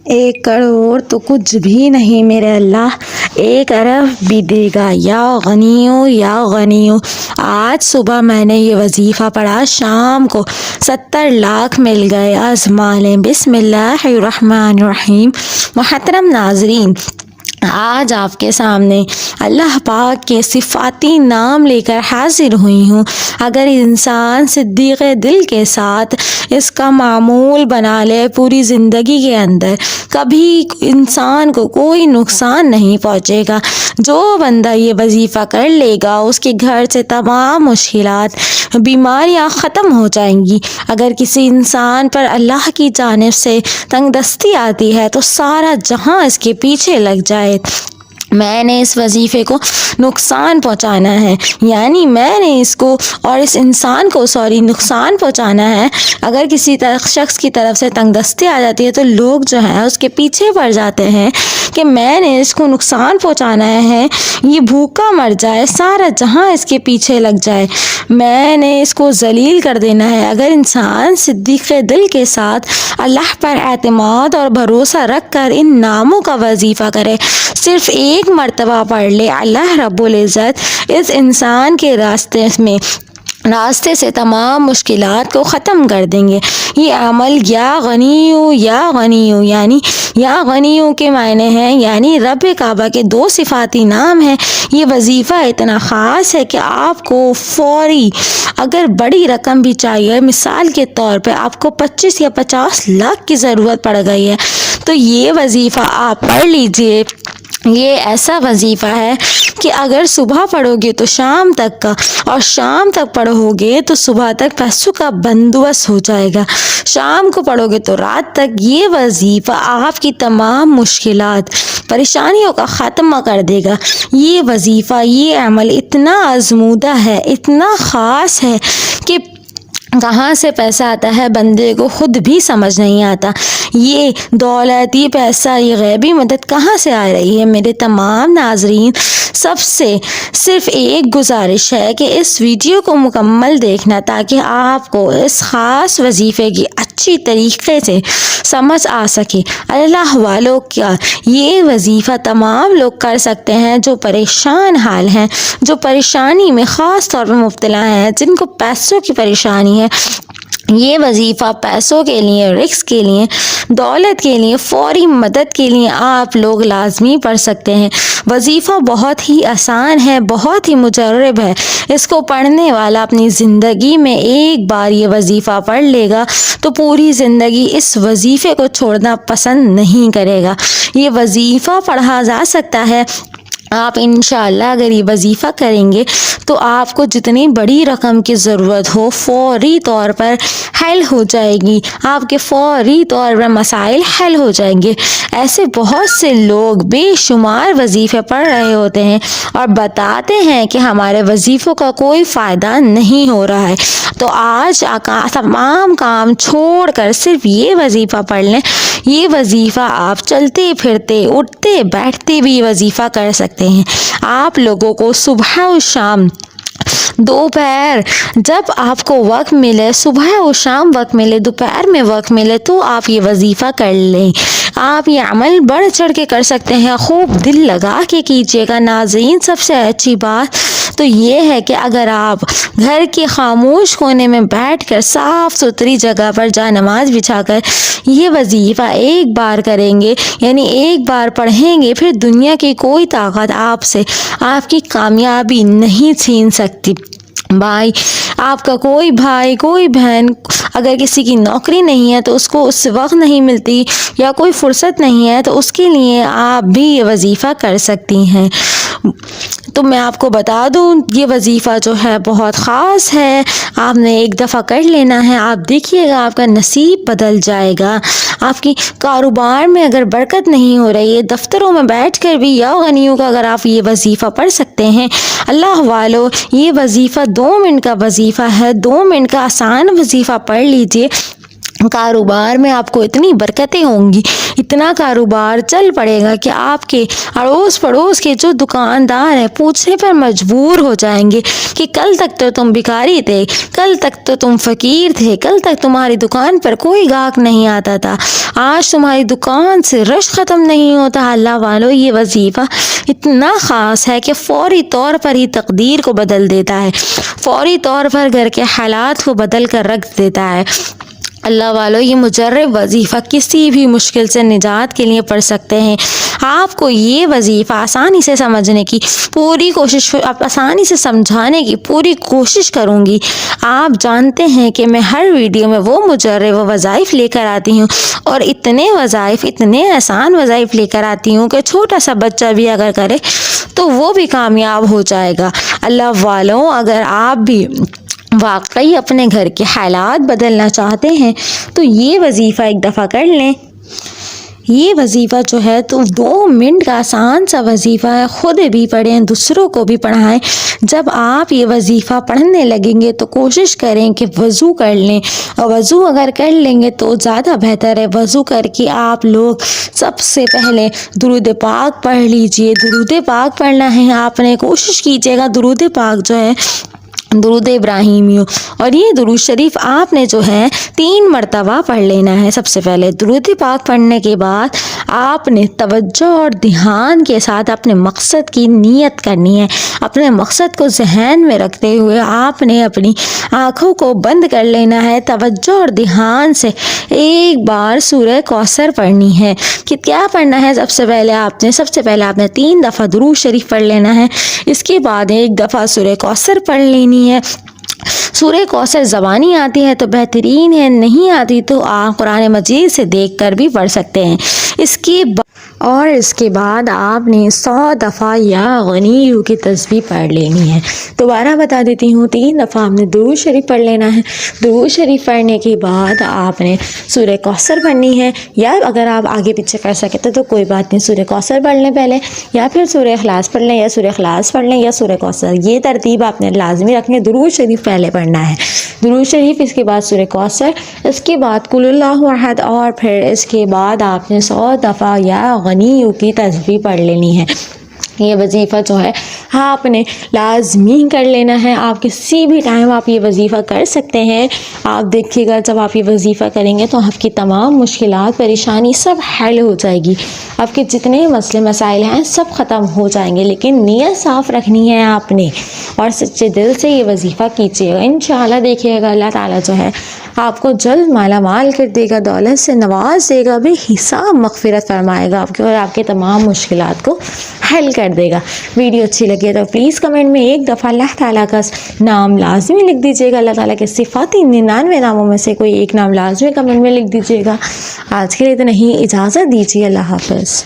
ایک کروڑ تو کچھ بھی نہیں میرے اللہ، 1 ارب بھی دے گا، یا غنیو یا غنیو۔ آج صبح میں نے یہ وظیفہ پڑھا، شام کو 70 لاکھ مل گئے، آزما لیں۔ بسم اللہ الرحمن الرحیم۔ محترم ناظرین، آج آپ کے سامنے اللہ پاک کے صفاتی نام لے کر حاضر ہوئی ہوں۔ اگر انسان صدیق دل کے ساتھ اس کا معمول بنا لے، پوری زندگی کے اندر کبھی انسان کو کوئی نقصان نہیں پہنچے گا۔ جو بندہ یہ وظیفہ کر لے گا، اس کے گھر سے تمام مشکلات، بیماریاں ختم ہو جائیں گی۔ اگر کسی انسان پر اللہ کی جانب سے تنگ دستی آتی ہے تو سارا جہاں اس کے پیچھے لگ جائے۔ میں نے اس وظیفے کو نقصان پہنچانا ہے، یعنی میں نے اس کو اور اس انسان کو نقصان پہنچانا ہے۔ اگر کسی شخص کی طرف سے تنگ دستی آ جاتی ہے تو لوگ جو ہیں اس کے پیچھے پڑ جاتے ہیں کہ میں نے اس کو نقصان پہنچانا ہے، یہ بھوکا مر جائے، سارا جہاں اس کے پیچھے لگ جائے، میں نے اس کو ذلیل کر دینا ہے۔ اگر انسان صدیق دل کے ساتھ اللہ پر اعتماد اور بھروسہ رکھ کر ان ناموں کا وظیفہ کرے، صرف ایک مرتبہ پڑھ لے، اللہ رب العزت اس انسان کے راستے سے تمام مشکلات کو ختم کر دیں گے۔ یہ عمل یا غنیو یا غنیو، یعنی یا غنیو کے معنی ہیں، یعنی رب کعبہ کے 2 صفاتی نام ہیں۔ یہ وظیفہ اتنا خاص ہے کہ آپ کو فوری اگر بڑی رقم بھی چاہیے، مثال کے طور پہ آپ کو 25 یا 50 لاکھ کی ضرورت پڑ گئی ہے، تو یہ وظیفہ آپ پڑھ لیجئے۔ یہ ایسا وظیفہ ہے کہ اگر صبح پڑھو گے تو شام تک کا، اور شام تک پڑھو گے تو صبح تک پیسوں کا بندوبست ہو جائے گا، شام کو پڑھو گے تو رات تک۔ یہ وظیفہ آپ کی تمام مشکلات، پریشانیوں کا خاتمہ کر دے گا۔ یہ وظیفہ، یہ عمل اتنا آزمودہ ہے، اتنا خاص ہے کہ کہاں سے پیسہ آتا ہے بندے کو خود بھی سمجھ نہیں آتا۔ یہ دولت، یہ پیسہ، یہ غیبی مدد کہاں سے آ رہی ہے؟ میرے تمام ناظرین، سب سے صرف ایک گزارش ہے کہ اس ویڈیو کو مکمل دیکھنا تاکہ آپ کو اس خاص وظیفے کی اچھی طریقے سے سمجھ آ سکے۔ اللہ والوں کا یہ وظیفہ تمام لوگ کر سکتے ہیں جو پریشان حال ہیں، جو پریشانی میں خاص طور پر مبتلا ہیں، جن کو پیسوں کی پریشانی ہے۔ یہ وظیفہ پیسوں کے لیے، رزق کے لیے، دولت کے لیے، فوری مدد کے لیے آپ لوگ لازمی پڑھ سکتے ہیں۔ وظیفہ بہت ہی آسان ہے، بہت ہی مجرب ہے۔ اس کو پڑھنے والا اپنی زندگی میں ایک بار یہ وظیفہ پڑھ لے گا تو پوری زندگی اس وظیفے کو چھوڑنا پسند نہیں کرے گا۔ یہ وظیفہ پڑھا جا سکتا ہے۔ آپ انشاءاللہ اگر یہ وظیفہ کریں گے تو آپ کو جتنی بڑی رقم کی ضرورت ہو فوری طور پر حل ہو جائے گی، آپ کے فوری طور پر مسائل حل ہو جائیں گے۔ ایسے بہت سے لوگ بے شمار وظیفے پڑھ رہے ہوتے ہیں اور بتاتے ہیں کہ ہمارے وظیفوں کا کوئی فائدہ نہیں ہو رہا ہے، تو آج تمام کام چھوڑ کر صرف یہ وظیفہ پڑھ لیں۔ یہ وظیفہ آپ چلتے پھرتے، اٹھتے بیٹھتے بھی وظیفہ کر سکتے ہیں۔ آپ لوگوں کو صبح و شام، دوپہر، جب آپ کو وقت ملے، صبح و شام وقت ملے، دوپہر میں وقت ملے تو آپ یہ وظیفہ کر لیں۔ آپ یہ عمل بڑھ چڑھ کے کر سکتے ہیں، خوب دل لگا کے کیجیے گا۔ ناظرین، سب سے اچھی بات تو یہ ہے کہ اگر آپ گھر کے خاموش کونے میں بیٹھ کر صاف ستھری جگہ پر جا نماز بچھا کر یہ وظیفہ ایک بار کریں گے، یعنی ایک بار پڑھیں گے، پھر دنیا کی کوئی طاقت آپ سے آپ کی کامیابی نہیں چھین سکتی۔ بھائی، آپ کا کوئی بھائی، کوئی بہن، اگر کسی کی نوکری نہیں ہے تو اس کو اس وقت نہیں ملتی یا کوئی فرصت نہیں ہے تو اس کے لیے آپ بھی یہ وظیفہ کر سکتی ہیں۔ تو میں آپ کو بتا دوں، یہ وظیفہ جو ہے بہت خاص ہے، آپ نے ایک دفعہ کر لینا ہے، آپ دیکھیے گا آپ کا نصیب بدل جائے گا۔ آپ کی کاروبار میں اگر برکت نہیں ہو رہی ہے، دفتروں میں بیٹھ کر بھی یا غنیوں کا اگر آپ یہ وظیفہ پڑھ سکتے ہیں، اللہ والو، یہ وظیفہ 2 منٹ کا وظیفہ ہے، 2 منٹ کا آسان وظیفہ پڑھ لیجئے۔ کاروبار میں آپ کو اتنی برکتیں ہوں گی، اتنا کاروبار چل پڑے گا کہ آپ کے اڑوس پڑوس کے جو دکاندار ہیں پوچھنے پر مجبور ہو جائیں گے کہ کل تک تو تم بھکاری تھے، کل تک تو تم فقیر تھے، کل تک تمہاری دکان پر کوئی گاہک نہیں آتا تھا، آج تمہاری دکان سے رش ختم نہیں ہوتا۔ اللہ والو، یہ وظیفہ اتنا خاص ہے کہ فوری طور پر ہی تقدیر کو بدل دیتا ہے، فوری طور پر گھر کے حالات کو بدل کر رکھ دیتا ہے۔ اللہ والو، یہ مجرب وظیفہ کسی بھی مشکل سے نجات کے لیے پڑھ سکتے ہیں۔ آپ کو یہ وظیفہ آسانی سے سمجھنے کی پوری کوشش، آسانی سے سمجھانے کی پوری کوشش کروں گی۔ آپ جانتے ہیں کہ میں ہر ویڈیو میں وہ مجرب وظائف لے کر آتی ہوں، اور اتنے وظائف، اتنے آسان وظائف لے کر آتی ہوں کہ چھوٹا سا بچہ بھی اگر کرے تو وہ بھی کامیاب ہو جائے گا۔ اللہ والوں، اگر آپ بھی واقعی اپنے گھر کے حالات بدلنا چاہتے ہیں تو یہ وظیفہ ایک دفعہ کر لیں۔ یہ وظیفہ جو ہے تو 2 منٹ کا آسان سا وظیفہ ہے، خود بھی پڑھیں، دوسروں کو بھی پڑھائیں۔ جب آپ یہ وظیفہ پڑھنے لگیں گے تو کوشش کریں کہ وضو کر لیں، اور وضو اگر کر لیں گے تو زیادہ بہتر ہے۔ وضو کر کے آپ لوگ سب سے پہلے درود پاک پڑھ لیجئے۔ درود پاک پڑھنا ہے آپ نے، کوشش کیجیے گا درود پاک جو ہے درود ابراہیمی ہو، اور یہ درود شریف آپ نے جو ہے 3 مرتبہ پڑھ لینا ہے۔ سب سے پہلے درود پاک پڑھنے کے بعد آپ نے توجہ اور دھیان کے ساتھ اپنے مقصد کی نیت کرنی ہے۔ اپنے مقصد کو ذہن میں رکھتے ہوئے آپ نے اپنی آنکھوں کو بند کر لینا ہے، توجہ اور دھیان سے ایک بار سورہ کوثر پڑھنی ہے۔ کہ کیا پڑھنا ہے؟ سب سے پہلے آپ نے 3 دفعہ درود شریف پڑھ لینا ہے، اس کے بعد 1 دفعہ سورہ کوثر پڑھ لینی ہے۔ سورہ کوثر زبانی آتی ہے تو بہترین ہے، نہیں آتی تو آپ قرآن مجید سے دیکھ کر بھی پڑھ سکتے ہیں۔ اس کے بعد آپ نے 100 دفعہ یا غنیو کی تسبیح پڑھ لینی ہے۔ دوبارہ بتا دیتی ہوں، 3 دفعہ آپ نے درود شریف پڑھ لینا ہے۔ درود شریف پڑھنے کے بعد آپ نے سورہ کوثر پڑھنی ہے، یا اگر آپ آگے پیچھے کر سکتے تو کوئی بات نہیں، سورہ کوثر پڑھ لیں پہلے، یا پھر سورہ اخلاص پڑھ لیں، یا سورہ اخلاص پڑھ لیں یا سورہ کوثر۔ یہ ترتیب آپ نے لازمی رکھنی ہے۔ درود شریف پہلے پڑھنا ہے، درود شریف، اس کے بعد سورہ کوثر، اس کے بعد قل اللہ احد، اور پھر اس کے بعد آپ نے 100 دفعہ یا غنیو کی تسبیح پڑھ لینی ہے۔ یہ وظیفہ جو ہے آپ نے لازمی کر لینا ہے۔ آپ کسی بھی ٹائم آپ یہ وظیفہ کر سکتے ہیں۔ آپ دیکھیے گا جب آپ یہ وظیفہ کریں گے تو آپ کی تمام مشکلات، پریشانی سب حل ہو جائے گی، آپ کے جتنے مسئلے مسائل ہیں سب ختم ہو جائیں گے۔ لیکن نیت صاف رکھنی ہے آپ نے، اور سچے دل سے یہ وظیفہ کیجیے گا۔ انشاءاللہ دیکھیے گا اللہ تعالیٰ جو ہے آپ کو جلد مالا مال کر دے گا، دولت سے نواز دے گا، بے حساب مغفرت فرمائے گا آپ کے، اور آپ کے تمام مشکلات کو حل کر دے گا۔ ویڈیو اچھی لگے تو پلیز کمنٹ میں 1 دفعہ اللہ تعالیٰ کا نام لازمی لکھ دیجیے گا۔ اللہ تعالیٰ کے صفاتی 99 ناموں میں سے کوئی ایک نام لازمی کمنٹ میں لکھ دیجیے گا۔ آج کے لیے اتنا ہی، اجازت دیجیے، اللہ حافظ۔